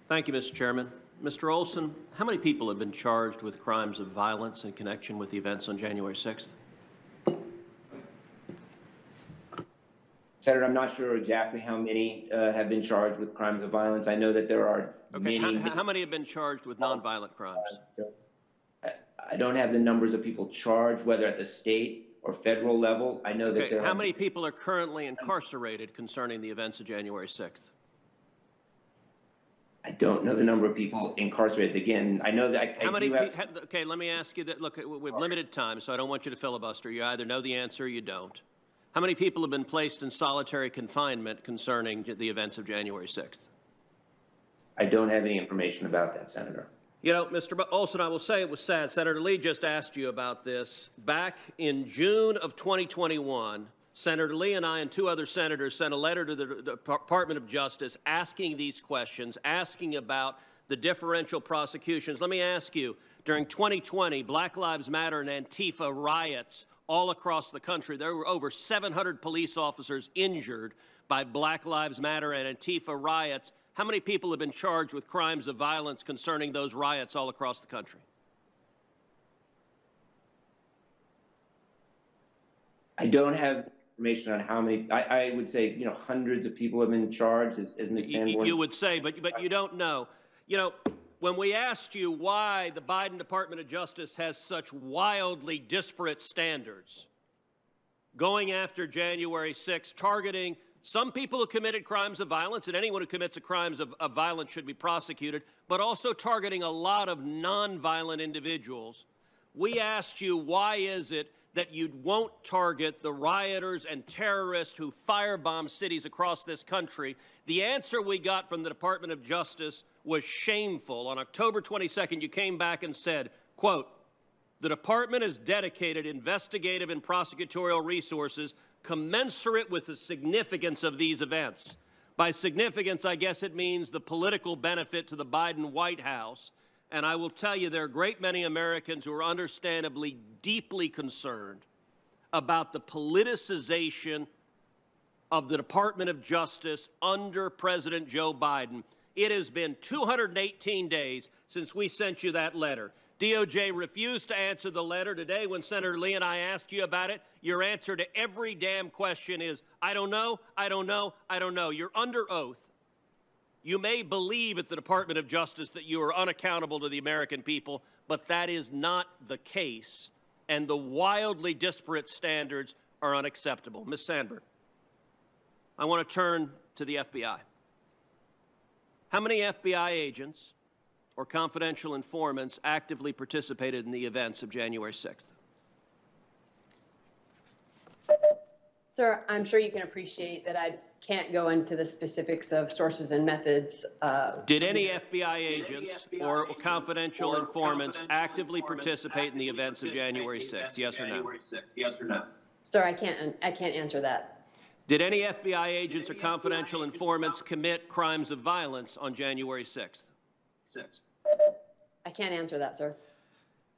Thank you, Mr. Chairman. Mr. Olson, how many people have been charged with crimes of violence in connection with the events on January 6th? Senator, I'm not sure exactly how many have been charged with crimes of violence. I know that there are many. How many have been charged with nonviolent crimes? I don't have the numbers of people charged, whether at the state or federal level. I know that there How many people are currently incarcerated concerning the events of January 6th? I don't know the number of people incarcerated. Again, I know that okay, let me ask you that. Look, we've limited time, so I don't want you to filibuster. You either know the answer or you don't. How many people have been placed in solitary confinement concerning the events of January 6th? I don't have any information about that, Senator. You know, Mr. Olson, I will say it was sad. Senator Lee just asked you about this. Back in June of 2021, Senator Lee and I and two other senators sent a letter to the Department of Justice asking these questions, asking about the differential prosecutions. Let me ask you, during 2020, Black Lives Matter and Antifa riots all across the country, there were over 700 police officers injured by Black Lives Matter and Antifa riots. How many people have been charged with crimes of violence concerning those riots all across the country? I don't have information on how many. I would say, you know, hundreds of people have been charged, as Ms. Sanborn. You would say, but you don't know. You know, when we asked you why the Biden Department of Justice has such wildly disparate standards, going after January 6th, targeting some people who committed crimes of violence, and anyone who commits crimes of violence should be prosecuted, but also targeting a lot of nonviolent individuals, we asked you, why is it that you won't target the rioters and terrorists who firebomb cities across this country? The answer we got from the Department of Justice was shameful. On October 22nd, you came back and said, quote, "The department has dedicated investigative and prosecutorial resources commensurate with the significance of these events." By significance, I guess it means the political benefit to the Biden White House. And I will tell you, there are a great many Americans who are understandably deeply concerned about the politicization of the Department of Justice under President Joe Biden. It has been 218 days since we sent you that letter. DOJ refused to answer the letter. Today, when Senator Lee and I asked you about it, your answer to every damn question is, I don't know, I don't know, I don't know. You're under oath. You may believe at the Department of Justice that you are unaccountable to the American people, but that is not the case, and the wildly disparate standards are unacceptable. Ms. Sandberg, I want to turn to the FBI. How many FBI agents or confidential informants actively participated in the events of January 6th? Sir, I'm sure you can appreciate that I can't go into the specifics of sources and methods. Did any FBI agents or confidential informants actively participate in the events of January 6th? Yes or no? Sir, I can't answer that. Did any FBI agents or confidential informants commit crimes of violence on January 6th? I can't answer that, sir.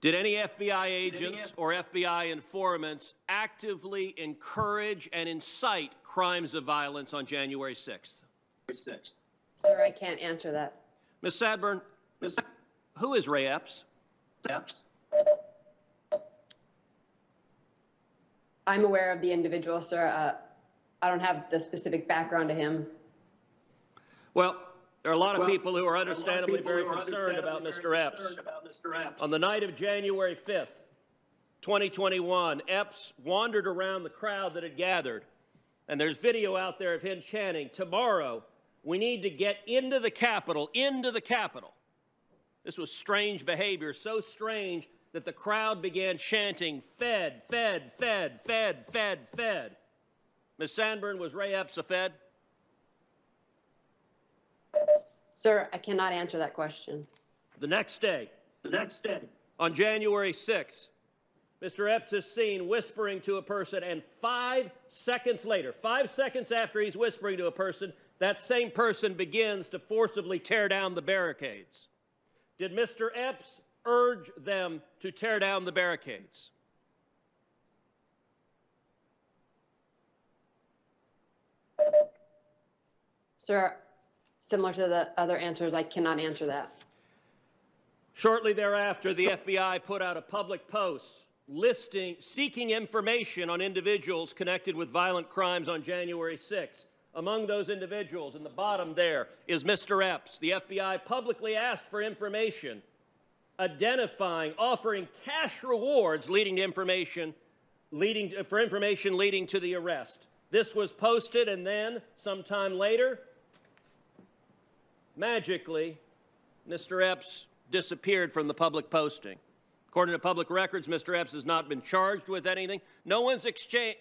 Did any FBI agents or FBI informants actively encourage and incite crimes of violence on January 6th? Sir, I can't answer that. Ms. Sadburn, who is Ray Epps? I'm aware of the individual, sir. I don't have the specific background to him. Well, there are a lot of people who are understandably very concerned about Mr. Epps. On the night of January 5th, 2021, Epps wandered around the crowd that had gathered, and there's video out there of him chanting, "Tomorrow, we need to get into the Capitol, into the Capitol." This was strange behavior, so strange that the crowd began chanting, "Fed, Fed, Fed, Fed, Fed, Fed." Ms. Sandburn, was Ray Epps a Fed? Sir, I cannot answer that question. The next day, on January 6th, Mr. Epps is seen whispering to a person, and 5 seconds later, 5 seconds after he's whispering to a person, that same person begins to forcibly tear down the barricades. Did Mr. Epps urge them to tear down the barricades? Sir, Similar to the other answers, I cannot answer that. Shortly thereafter, the FBI put out a public post seeking information on individuals connected with violent crimes on January 6th. Among those individuals, in the bottom there, is Mr. Epps. The FBI publicly asked for information, offering cash rewards for information leading to the arrest. This was posted, and then, sometime later, magically, Mr. Epps disappeared from the public posting. According to public records, Mr. Epps has not been charged with anything. No one's explained